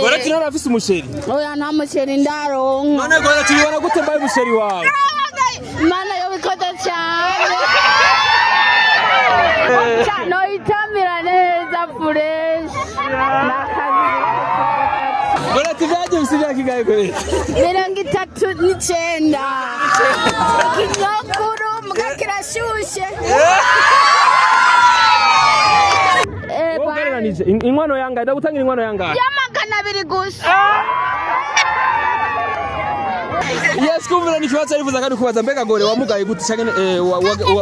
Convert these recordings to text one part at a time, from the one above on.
Goreti none afise umusheri. Oya nta musheri ndaronka. None Goreti ubona gute mbaye umusheri wawe? Mana yo bikoze cyane. No itamira neza fresh. Goreti byaje bisibya kigaye Goreti. 39. Ikinyokuru mugakirashushe. Ugereranije inkwano yanga ndagutangira inkwano yanga. Yamagana 2 gusa. Yes, kumvira nikibazo arifuza kandi kubaza mbega gore wamugaye gute cyane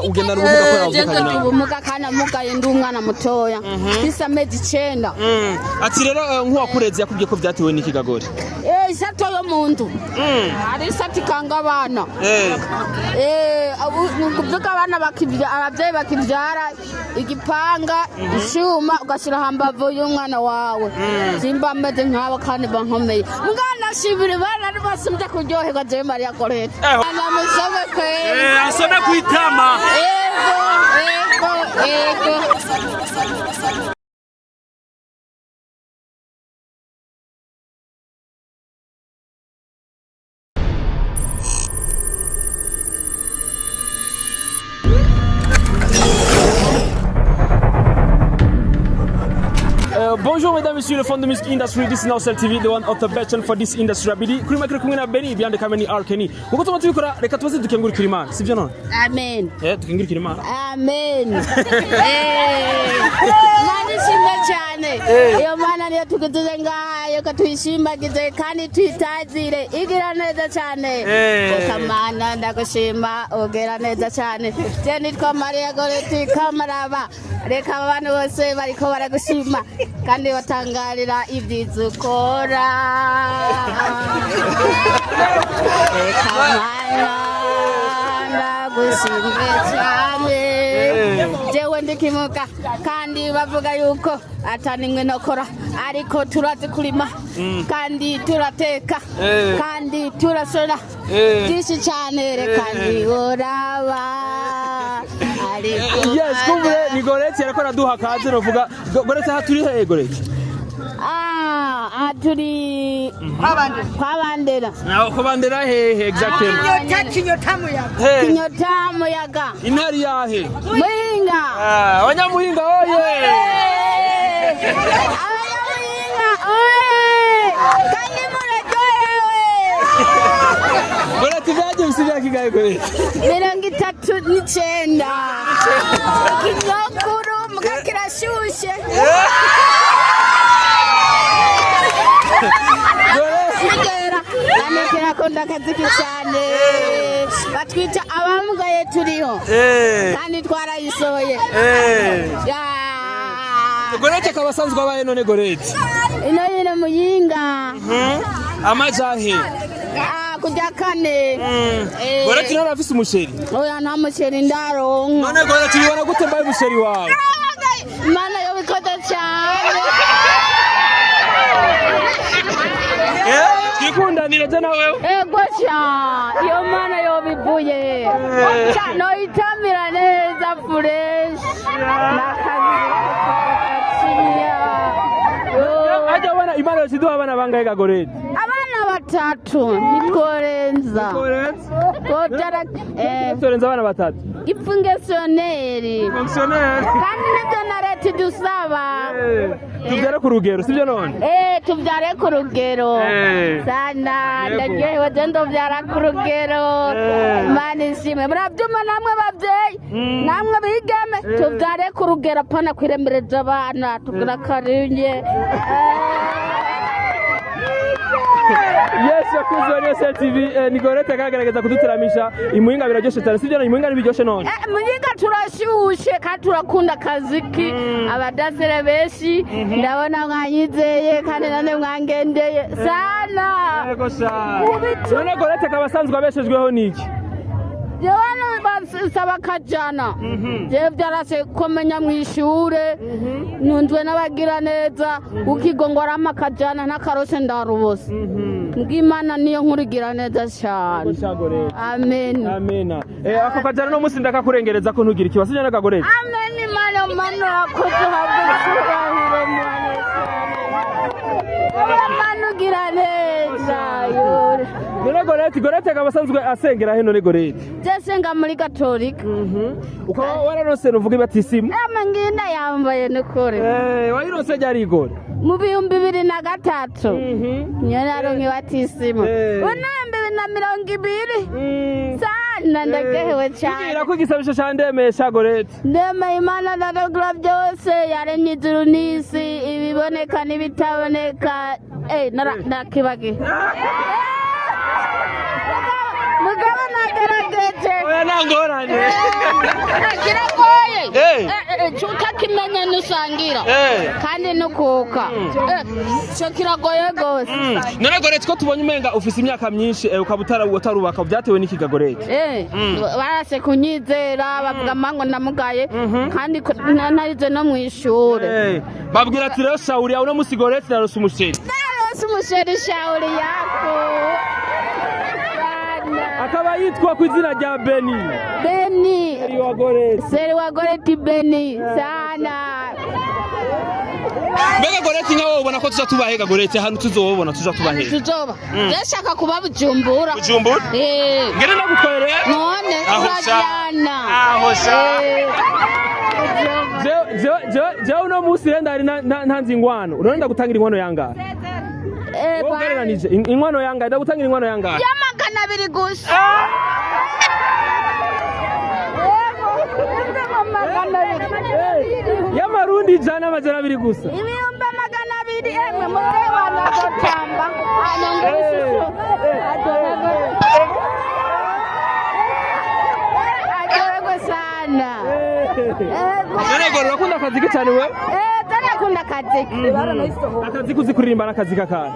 ugenda n'ubumuga ko yavuka ubumuga kana mugaye ndi umwana mutoya bisa mezi 9. Ati rero nk'uwakureze yakubwiye ko byatewe n'ikigagore. Isato yo muntu. Ari sati kanga abana. Kuvuga abana abavyeyi bakivyara igipanga ishuma ugashira hambavu y'umwana wawe. Simba meze nk'abo kandi bankomeye. Mugana shibire bana basumbye kuryoherwa je Maria Goreti. Ana musobe kwe. Asona kuitama. Ego. Bonjour mesdames et messieurs, le fond de music industry, this is now TV, the one of the veteran for this industry. Abidi, kuri makuru kumwe na Beni behind the camera ni Arkeni. Uko tuma tubikora reka tubaze dukengurikira Imana, sivyo none? Amen. Dukengurikira Imana. Amen. Mani shimwe cyane. Iyo Mana niyo tukutuze ngayo katuyishimagize kandi twitazire. Igira neza cyane. Kamana ndagushima ugera neza cyane. Je nitwa Maria Goreti Kamaraba. Reka abantu bose bariko baragushima kandi batangarira ibyiza ukora. Reka Mana ndagushimwe cyane. Jewe ndikimuka kandi bavuga yuko atanimwe nokora ariko turazi kurima kandi turateka kandi turasora byinshi cyane reka ndiboraba. Yes, kumvire ni Goreti yarako araduha kaze novuga Goreti aha turi he Goreti? Turi kwabandera. Naho kwabandera he exactly. Kinyota muyaga. Intari yahe? Muhinga. Abanyamuhinga oye. Abanyamuhinga oye. Kandi muretohewe. Goreti byaje bisibya kigaye Goreti. 39. Ikinyokuru mugakirashushe. Anekera konda kaziki cyane. Batwita abamugaye turiho. Kandi twarayisoye. Goreti akabasanzwe abaye none Goreti. Ino muyinga. Amajahe. Kujya 4. Goreti none afise umusheri. Oya nta musheri ndaronka. None Goreti ubona gute mbaye umusheri wawe? Mana yo bikoze cyane. Twikundanire je nawe. Ego cha. Iyo Mana yo bibuye. No itamira neza fresh. Aje wana Imana yosiduha abana bangahe ga Goreti? Abana 3 nikorenza. Torenza abana 3. Ifungesiyoneri. Fonctionnaire. Kandi nibyo na leta dusaba. Tubyare ku rugero sivyo none? Tubyare ku rugero. Sana ndagiye wagendo byara ku rugero. Imana ishimwe. Murabyuma namwe bavyeyi. Namwe bigeme tubyare ku rugero pana kwiremereza abana tugira karinye. Yes, yakuze TV ni Goreti akagaragaza kuduteramisha imuhinga biraryoshe cyane sivyo imuhinga nibiryoshe none. Muhinga turashushe kandi turakunda kaziki abadasere beshi ndabona mwanyizeye kandi nane mwangendeye sana. Yego sana. None Goreti akabasanzwe abeshejweho niki? Jwana basaba kajana. Je byarase komenya mwishure. Nundwe nabagira neza ukigongora amakajana ntakarose ndarubose. Ngimana niyo nkurigira neza cyane. Amen. Amen. Ako kajana no musi ndakakurengereza ko ntugira ikibazo cyane ka Goreti. Amen Imana akoze habwe cyubahiro Imana. none gorete kabasanzwe asengera he none gorete jesenga muri Gatolika ukaba wararonse nuvuga ibatisimu ngina yambaye n'ukuri wayironse ryari igore mu 2003 nyararo ngibatisimu unombe na 200 sana ndagehewe cyane ira kugisabisha cyandemesha gorete ndema Imana ndagura byose yaremye ijuru n'isi ibiboneka n'ibitaboneka nakibage mugabo nagerageje oya nangorane kiragoye chuka kimenya nusangira kandi nukuka cyo kiragoye gose none gorete ko tubonye umenga ufise imyaka myinshi ukabutara utarubaka byatewe n'ikigagorete barase kunyizera bavuga mango ndamugaye kandi narize no mwishure babwira ati rero Shauri uno musigorete narose umusheri Shauri yako akaba yitwa ku izina rya Beni seri wa gorete Beni sana mbega gorete nkawo ubona ko tuza tubahega gorete hano tuzobona tuza tubahega tuzoba ndashaka kuba Bujumbura ngene nagukorere none urajyana aho sha je uno musi renda ari ntanze inkwano uronda gutangira inkwano yangahe inkwano yangahe ndagutangira inkwano yangahe yamagana 2 gusa y'amarundi ijana amajana 2 gusa ibihumbi 200 emwe murebana gotamba anongereje sana none gore urakunda akazi ke cyane we tarakunda akazi akazi kuzi kuririmba n'akazi kakana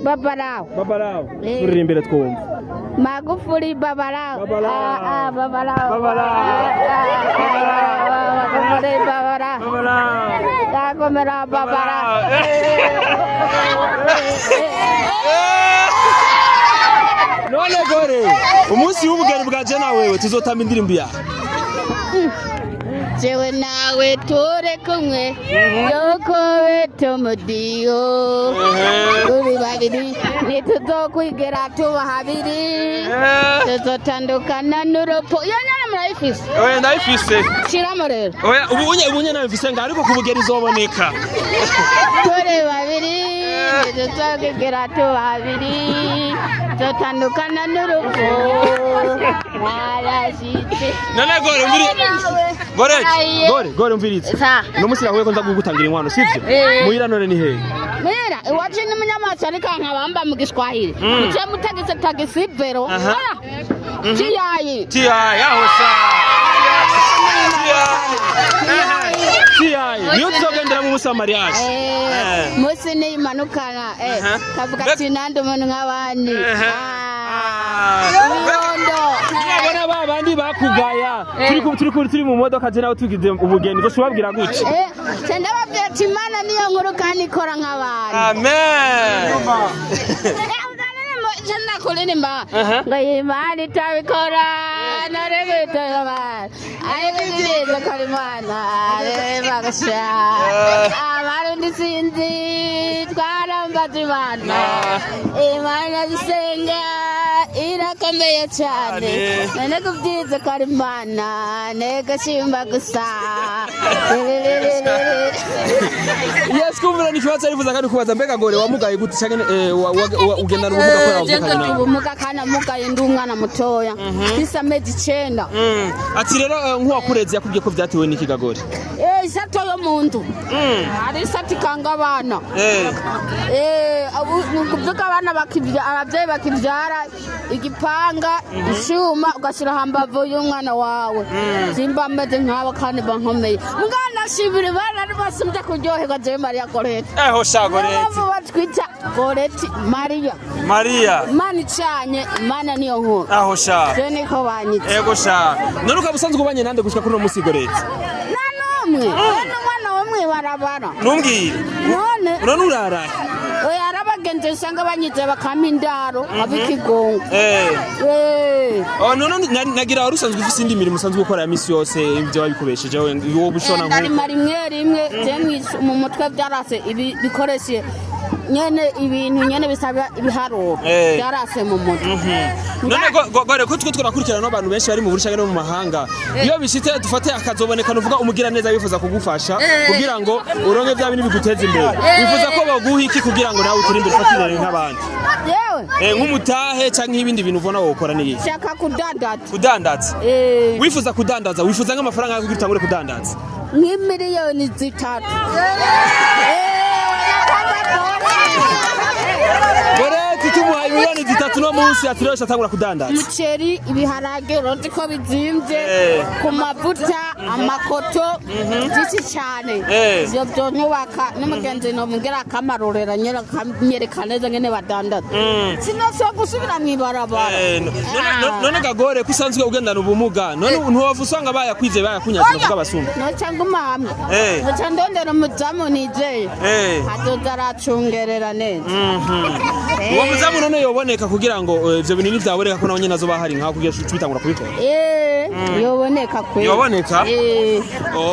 babarawo turirimbire twumva Magufuli babarawo Dakomera babarawo none gore umunsi w'ubugeni bwaje nawe tuzotamba indirimbo yawe jewe nawe turi kumwe yoko betomodiyo turi babiri ntituzokwigera tuba habiri tuzotandukana n'urupfu iyo nyana murayifise oya ndayifise shiramo rero oya ubunye nabifise nga ariko kubugera izoboneka turi babiri ntituzokwigera tuba habiri tuzotandukana n'urupfu narashitse none gore umviritse no musi yahuye ko nza gugutangira inkwano sivyo muhira none ni hehe mira iwacu ni munyamatsi ariko nkabamba mu Giswahili cyo mutegetse tagisi vero tiyayi aho sa tiyayi niyo tuzogendera mu musamariyaje musi ni imanukana kavuga ati nandi umuntu nk'abandi Nabona babandi bakugaya turi mu modoka je nawe tugize ubugeni zo babwira gute ndababwira ati Imana niyo nkuru kandi ikora nk'abantu amen jana kulirimba ngo Imana itabikora naregeta Imana ayibizeza ko Imana bagasha abarundi sinzi twarambaza Imana zisenga irakomeye cyane none kubyiza ko Imana negashimba gusa yes kumvira nikibaza arifuza kandi kubaza mbega gore wamugaye gute cyane ugenda n'ubumuga ko ubumuga kana mugaye ndi umwana mutoya isa mezi 9 ati rero nk'uwakureze yakubwiye ko byatewe n'ikigagore isato yo muntu ari isati kanga abana kuvuga abana abavyeyi bakivyara igipanga ishuma ugashira hambavu y'umwana wawe simba meze nk'abo kandi bankomeye mugana shibire bana basumbye kuryoherwa je Maria Gorete sha Gorete batwita Gorete Maria mani cyanye Imana niyo nkuru sha je niko banyitse sha none ukabusanzwe ubanye nande gushika kuno musi Gorete umwana wamwe barabara numbwire none uraraye oya arabagenze usanga banyize bakamindaro abikigongo none nagira warusanzwe ufise indi mirimo usanzwe gukora ya misi yose ibyo wabikubesheje wowe bushona nk'uko rimwe je mu mutwe byarase ibi bikoreshe nyene ibintu nyene bisaba ibiharuro byarase mu mutwe none gore ko turakurikirana n'abantu benshi bari mu burusha no mu mahanga iyo bishitse dufate akazoboneka nuvuga umugira neza bifuza kugufasha kugira ngo uronke bya bintu biguteza imbere bifuza ko baguha iki kugira ngo nawe uturi imbere ufatire nk'abandi yewe nk'umutahe canke ibindi bintu ubona wokora ni iki shaka kudandaza wifuza kudandaza wifuza nk'amafaranga yo kugira utangure kudandaza nk'imiliyoni 3 tumuha miliyoni 3 no munsi atiresha atangura kudandaza umuceri ibiharage uroti ko bizimvye ku mavuta amakoto byinshi cyane ivyo byonyubaka n'umugenzi no mugera kamarorera nyereka neza ngene badandaza sinose gusubira mwibarabara none gagore kusanzwe ugendana ubumuga none ntuwavu usanga bayakunyaza bavuga abasumba no cyangwa umamwe no cyandondera umuzamu nije hazoza aracungerera neza uwo muzamu none yoboneka kugira ngo ivyo bintu nivyaboreka ko nawe nyene azoba hari nka kugira bitangura kubikora yoboneka kwe yoboneka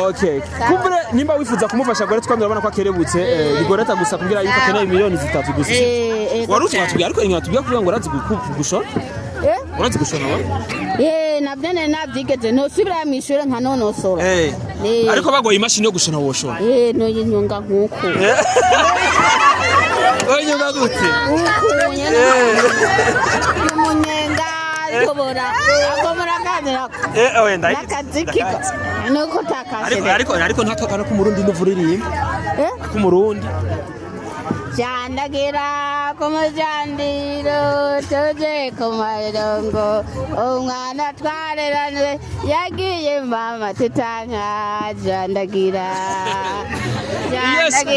okay kumbre nimba wifuza kumufasha gore twamira abana ko akerebutse bigoreta gusa kugira yuko akeneye miliyoni 3 gusa waruzi watubwira ariko inyuma tubwira kugira ngo razi gushora urazi gushora wa nabyene nabyigeze no subira mwishure nka nonosora ariko bagoye imashini yo gushona woshora no yinyonga nkuko Oyo gute umunyenga kobora akomora kadira oya ndai nakazikika nuko takashe ariko ntakakana ku murundi nduvuririmba ku murundi Jandagira kumujandiro toje kumarongo umwana twarerane yagiye mama tutanya jandagira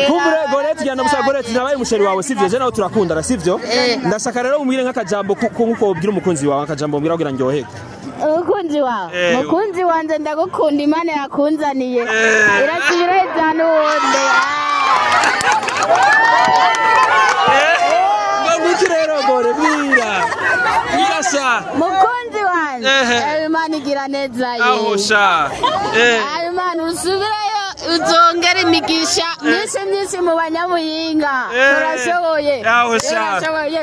kumure goreti yana musa goreti nabaye musheri wawe sivyo je nawe turakundana sivyo ndashaka rero umwire nk'akajambo kuko ubwira umukunzi wawe akajambo mbira kugira ndyoheke umukunzi wawe mukunzi wanje ndagukunda Imana yakunzaniye irasubira cyane wonde rero gore bwira birasa mukunzi wanje Imana igira neza ye aho sha Imana usubirayo uzongera imigisha myinshi mu banyamuyinga urashoboye aho sha urashoboye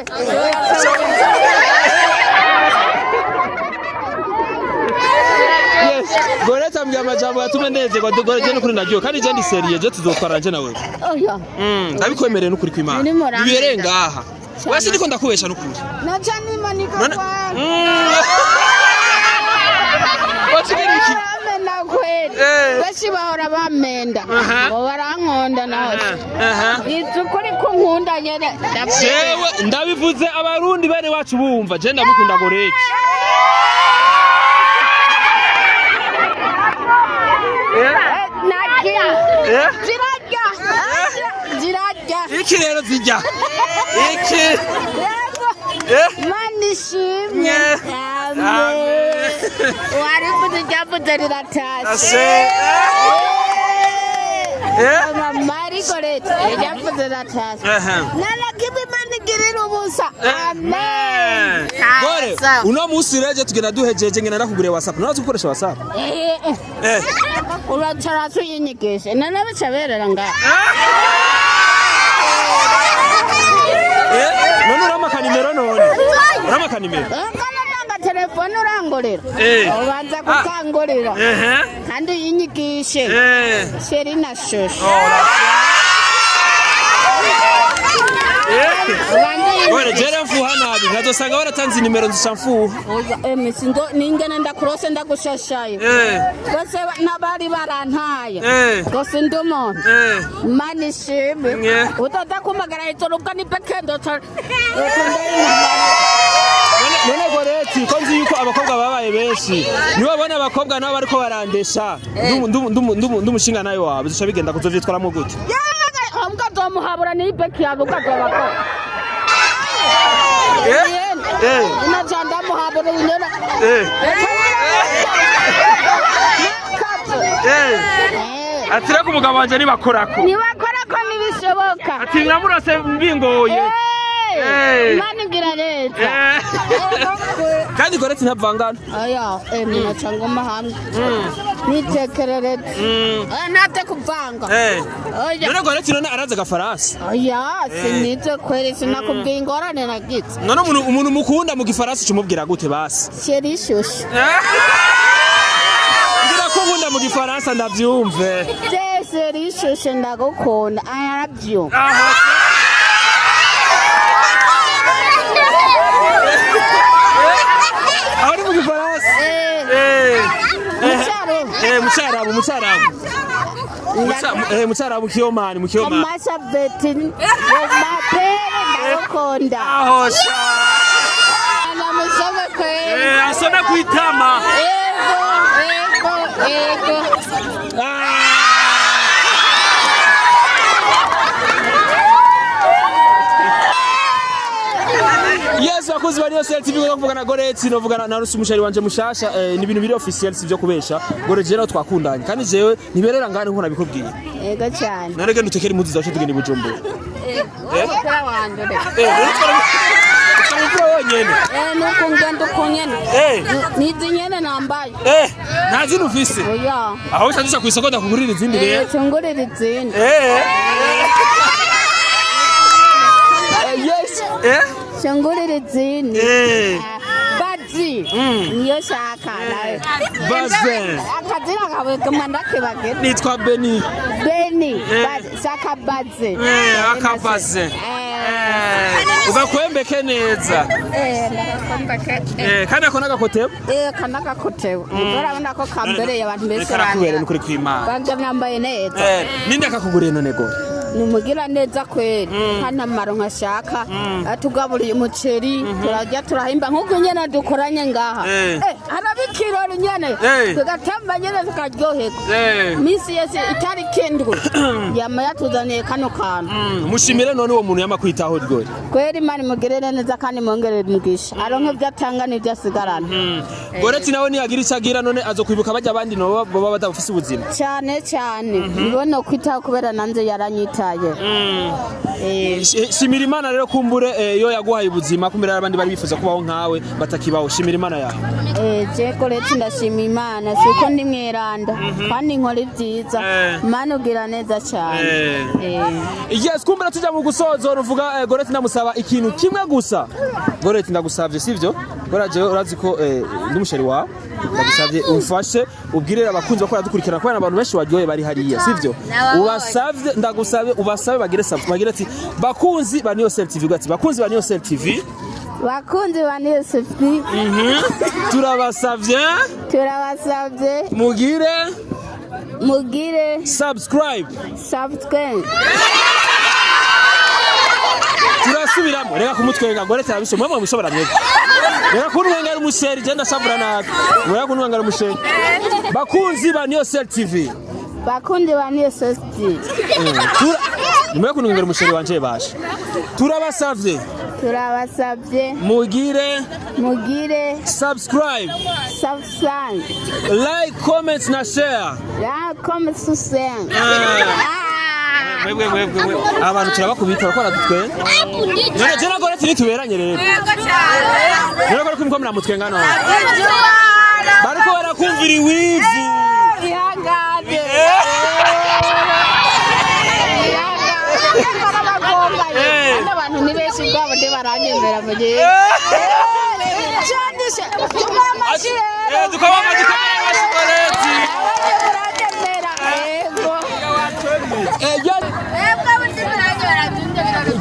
goreta mbya majambo yatume neze kwa dogore je n'ukuri ndajyo kandi je ndi seriye je tuzotwara je nawe oya ndabikwemereye n'ukuri kw'Imana biberenga aha wasi ndiko ndakubesha n'ukuri naca nimanika kwa watigiriki amena kweli bashi bahora bamenda bo barankonda nawe izukuri ko nkunda nyene jewe ndabivuze abarundi bene wacu bumva je ndamukunda goreti Zirajya iki rero zijya iki mani shimye wari kujya riratashe mari goreti yavuze riratashe naragibi mani girira ubusa amen gore uno musi reje tugenda duhejeje ngena nakuguriye WhatsApp nazo ukoresha WhatsApp uracara tuyinyigishe nanabicaberera ngaho none uramaka nimero none uramaka nimero nanga telefone urangorera ubanza kukangorera kandi uyinyigishe sheri na shosho Wale jere mfuha nabi nkazosanga waratanze nimero nzishamfuha sindo ningene ndakurose ndagushashaye gose nabari barantaye gose ndumuntu mani shime utatakumagara itoroka ni pekendo none goreti ko nzi yuko abakobwa babaye benshi niwe abona abakobwa nabo bariko barandesha ndumushinga nayo wawe zisha bigenda kuzovyitwaramo gute Amgato muhabura ni beki ya bukato bako. Ina chanda muhabura unyona. Atira ku mugabo wanje ni bakorako. Ni bakorako nibishoboka. Ati ngamurose mbingoye. Imana igira neza. Kandi Goreti ntavangana. Aya, mina cyangwa mahanga. Nitekerereze. Nate kuvanga. None Goreti none araza gafaransa. Aya, sinite kwere sinakubwiye ingorane nagitse. None umuntu mukunda mu gifaransa cyumubwira gute basi? Chérie chouche. Ngira ko nkunda mu gifaransa ndavyumve. Chérie chouche ndagukunda. Arabyo. Ahora mu gifaransa. Mucharabu kiyomani mukiyomani. Amasha betin. Mapere ndagukunda. Ahosha. Namusaba kwe. Asona kuitama. Ego. Yes, bakuzi bari yose TV ko kuvugana Goreti no vugana na Rusi umushari wanje mushasha ni ibintu biri official sivyo kubesha Goreti rero twakundanye kandi jewe niberera ngane nko nabikubwiye. Ego cyane. None gende utekere impuzu zacu tugende Bujumbura. Kora wandore. Nyene. Nuko ngendo kunyene. Nizi nyene nambaye. Nazi nufise. Oya. Aho cyandisha ku isoko ndakugurira izindi rero. Cyongorera izindi. Yes. Cyongorera izindi. Bazi. Niyo shaka nawe. Bazi. Akazira kawe kamanda kebage. Nitwa Beni. Shaka bazi. Akabaze. Ugakwembeke neza. Kandi ako nagakotebo? Kanagakotebo. Urabona ko kambereye abantu bese karakubere nukuri kwimana. Banje nambaye neza. Ninde akakuguriye none gore? Numugira neza kweri. Hana maro nkashaka. Atugaburiye umuceri. Turajya turahimba nkuko nyene dukoranye ngaha. Harabikirori nyene. Tugatamba nyene tukaryoherwa. Misi yese itari kendwe. Yama yatuzaniye kano kantu. Mushimire none uwo muntu yama kwitaho rwose. Kweri Imana imugirire neza kandi mongerere umugisha. Aronke byatanga n'ibyo asigarana. Goreti nawe niyagira icagira none azokwibuka bajya abandi no baba badafise ubuzima. Cyane. Nibona kwitaho kubera nanze yaranyitaye. Shimira Imana rero kumbure yo yaguhaye ubuzima kumira abandi bari bifuza kubaho nkawe batakibaho. Shimira Imana yawe. Je Goreti ndashima Imana siko ndi mweranda kandi nkora ibyiza. Imana ugira neza cyane. Yes, kumbura tujya mu gusozo ruvuga Goreti ndamusaba ikintu kimwe gusa. Goreti ndagusavye sivyo? Goraje urazi ko ndi musheri wawe. Ndagusavye umfashe ubwirire abakunzi bakora dukurikirana kwa abantu benshi baryoye bari hariya sivyo? Ubasavye ndagusavye ubasabe bagire subscribe bagire ati bakunzi ba Ngiyo TV gati bakunzi ba Ngiyo TV. Bakunzi ba Ngiyo TV. Turabasavye mugire subscribe. Turasubiramo reka kumutwenga Goreti arabisoma mwe mushobora mwebwe. Reka kunwengera umusheri je ndashavura nabi. Reka kunwengera umusheri. Bakunzi ba Ngiyo TV. Bakundi ba Ngiyo TV. Nimwe kunwengera umusheri wanje basha. Turabasavye mugire subscribe. Like, comment na share. Mwe abantu turabakubita bakora dutwenga. None je na Goreti nituberanye rero. None ko kumva muramutwenga none. Bariko barakumvira iwivu. Ihangane. Abantu ni benshi bwabo de baranyemera mu gihe. Cyandishe. Dukaba Goreti.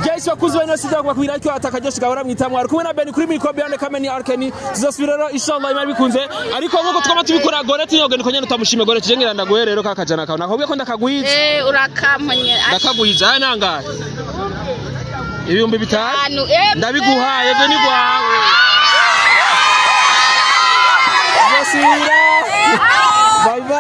Jaisi wakuzi wena sida kwa kuira cyo atakajeshi gahora mwitamwa ari kumwe na Beni kuri mikro beyond kameni arkeni tuzosubira rero inshallah imari bikunze ariko nkuko twama tubikora Goreti yogene ko nyene utamushime Goreti jengera ndaguhe rero kakajana kawe nakobye ko ndakagwiza urakamanye ndakagwiza nangahe ibihumbi 5 ndabiguhaye Beni gwawe yosira bye bye.